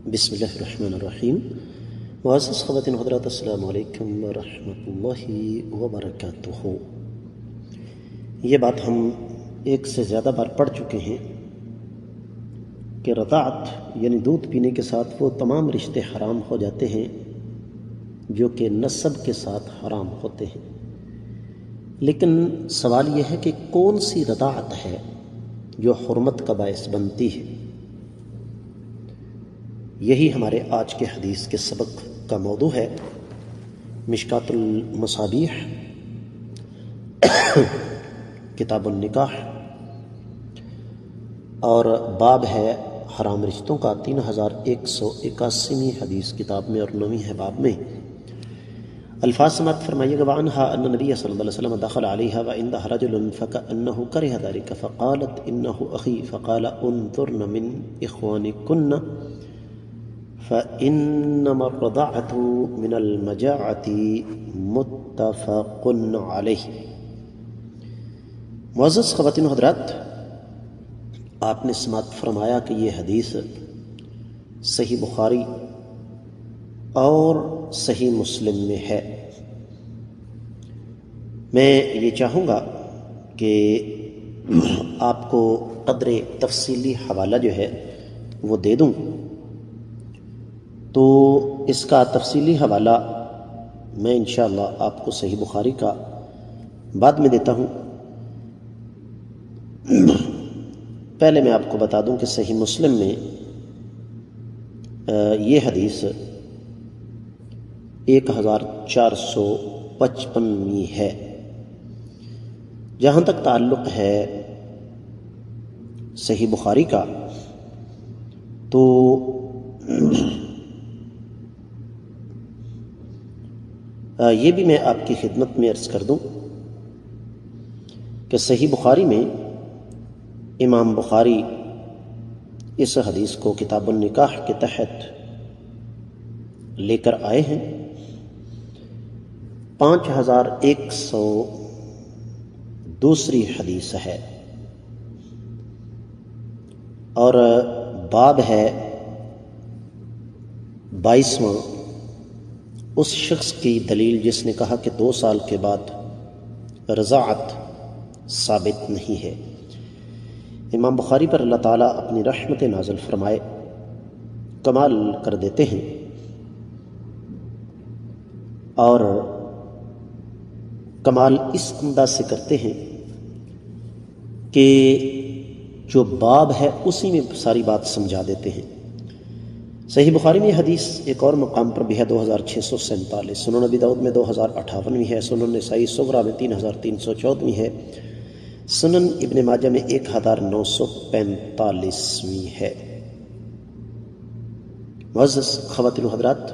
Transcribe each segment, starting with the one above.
بسم اللہ الرحمن الرحیم۔ معزز خواتین حضرات، السلام علیکم ورحمۃ اللہ وبرکاتہ۔ یہ بات ہم ایک سے زیادہ بار پڑھ چکے ہیں کہ رضاعت یعنی دودھ پینے کے ساتھ وہ تمام رشتے حرام ہو جاتے ہیں جو کہ نسب کے ساتھ حرام ہوتے ہیں، لیکن سوال یہ ہے کہ کون سی رضاعت ہے جو حرمت کا باعث بنتی ہے۔ یہی ہمارے آج کے حدیث کے سبق کا موضوع ہے۔ مشکات المصابیح کتاب النکاح، اور باب ہے حرام رشتوں کا 3181 حدیث کتاب میں، اور 9 ہے باب میں۔ الفاظ سماعت فرمائیے گا۔ وعنہا ان نبی صلی اللہ علیہ وسلم دخل علیہا وعندها رجل فکأنہ کرہ ذلك فقالت انہ اخی فقال انظرن من اخوانکن فإنما الرضاعة من المجاعة متفق علیہ۔ معزز خواتین و حضرات، آپ نے سماعت فرمایا کہ یہ حدیث صحیح بخاری اور صحیح مسلم میں ہے۔ میں یہ چاہوں گا کہ آپ کو قدر تفصیلی حوالہ جو ہے وہ دے دوں، تو اس کا تفصیلی حوالہ میں انشاءاللہ آپ کو صحیح بخاری کا بعد میں دیتا ہوں۔ پہلے میں آپ کو بتا دوں کہ صحیح مسلم میں یہ حدیث 1455 ہے۔ جہاں تک تعلق ہے صحیح بخاری کا، تو یہ بھی میں آپ کی خدمت میں عرض کر دوں کہ صحیح بخاری میں امام بخاری اس حدیث کو کتاب النکاح کے تحت لے کر آئے ہیں۔ 5102 حدیث ہے، اور باب ہے 22واں، اس شخص کی دلیل جس نے کہا کہ 2 سال کے بعد رضاعت ثابت نہیں ہے۔ امام بخاری پر اللہ تعالیٰ اپنی رحمت نازل فرمائے، کمال کر دیتے ہیں، اور کمال اس انداز سے کرتے ہیں کہ جو باب ہے اسی میں ساری بات سمجھا دیتے ہیں۔ صحیح بخاری میں یہ حدیث ایک اور مقام پر بھی ہے 2647، سنن ابی داؤد میں 2058 ہے، سنن نسائی صغریٰ میں 3314 ہے، سنن ابن ماجہ میں 1945 ہے۔ معزز خواتین و حضرات،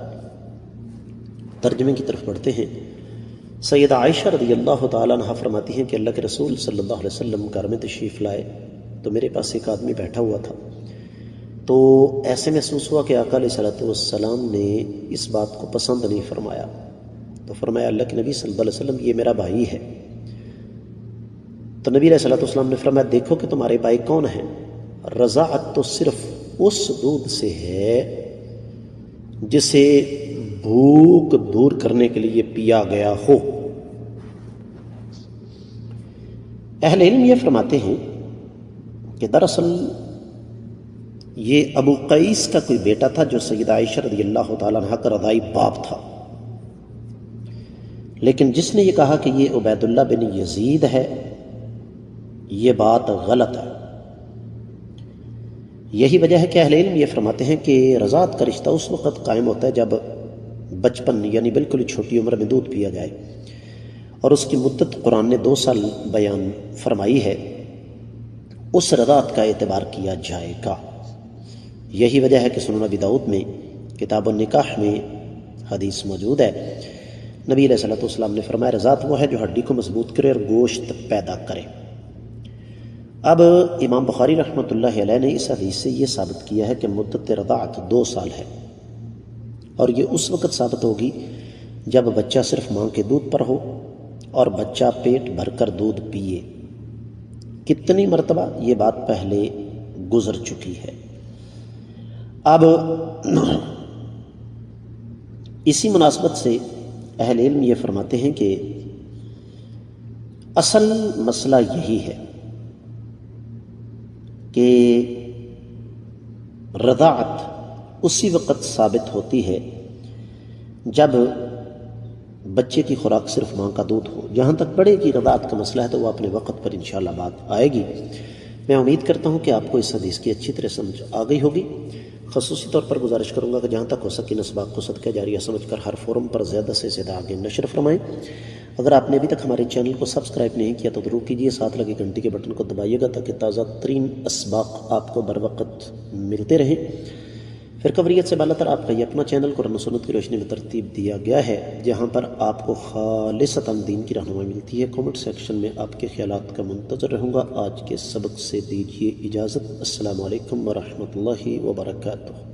ترجمے کی طرف بڑھتے ہیں۔ سیدہ عائشہ رضی اللہ تعالیٰ عنہ فرماتی ہیں کہ اللہ کے رسول صلی اللہ علیہ وسلم گھر میں تشریف لائے تو میرے پاس ایک آدمی بیٹھا ہوا تھا، تو ایسے محسوس ہوا کہ آقا علیہ الصلوۃ والسلام نے اس بات کو پسند نہیں فرمایا، تو فرمایا اللہ کے نبی صلی اللہ علیہ وسلم یہ میرا بھائی ہے۔ تو نبی علیہ الصلوۃ والسلام نے فرمایا دیکھو کہ تمہارے بھائی کون ہیں، رضاعت تو صرف اس دودھ سے ہے جسے بھوک دور کرنے کے لیے پیا گیا ہو۔ اہل علم یہ فرماتے ہیں کہ دراصل یہ ابو قیس کا کوئی بیٹا تھا جو سیدہ عائشہ رضی اللہ تعالیٰ عنہ کا رضاعی باپ تھا، لیکن جس نے یہ کہا کہ یہ عبید اللہ بن یزید ہے، یہ بات غلط ہے۔ یہی وجہ ہے کہ اہل علم یہ فرماتے ہیں کہ رضاعت کا رشتہ اس وقت قائم ہوتا ہے جب بچپن یعنی بالکل چھوٹی عمر میں دودھ پیا جائے، اور اس کی مدت قرآن نے 2 سال بیان فرمائی ہے، اس رضاعت کا اعتبار کیا جائے گا۔ یہی وجہ ہے کہ سنن ابی داؤد میں کتاب النکاح میں حدیث موجود ہے، نبی علیہ الصلوۃ والسلام نے فرمایا رضاعت وہ ہے جو ہڈی کو مضبوط کرے اور گوشت پیدا کرے۔ اب امام بخاری رحمۃ اللہ علیہ نے اس حدیث سے یہ ثابت کیا ہے کہ مدت رضاعت 2 سال ہے، اور یہ اس وقت ثابت ہوگی جب بچہ صرف ماں کے دودھ پر ہو اور بچہ پیٹ بھر کر دودھ پیے۔ کتنی مرتبہ یہ بات پہلے گزر چکی ہے۔ اب اسی مناسبت سے اہل علم یہ فرماتے ہیں کہ اصل مسئلہ یہی ہے کہ رضاعت اسی وقت ثابت ہوتی ہے جب بچے کی خوراک صرف ماں کا دودھ ہو. جہاں تک بڑے کی رضاعت کا مسئلہ ہے تو وہ اپنے وقت پر انشاءاللہ بات آئے گی. میں امید کرتا ہوں کہ آپ کو اس حدیث کی اچھی طرح سمجھ آ گئی ہوگی. خصوصی طور پر گزارش کروں گا کہ جہاں تک ہو سکے ان اسباق کو صدقہ جاریہ سمجھ کر ہر فورم پر زیادہ سے زیادہ آگے نشر فرمائیں. اگر آپ نے ابھی تک ہمارے چینل کو سبسکرائب نہیں کیا تو ضرور کیجیے، ساتھ لگے گھنٹی کے بٹن کو دبائیے گا تاکہ تازہ ترین اسباق آپ کو بر وقت ملتے رہیں. فرقوریت سے بالا تر آپ کا یہ اپنا چینل قرآن و سنت کی روشنی میں ترتیب دیا گیا ہے، جہاں پر آپ کو خالصتاً دین کی رہنمائی ملتی ہے. کامنٹ سیکشن میں آپ کے خیالات کا منتظر رہوں گا. آج کے سبق سے دیجیے اجازت. السلام علیکم ورحمۃ اللہ وبرکاتہ.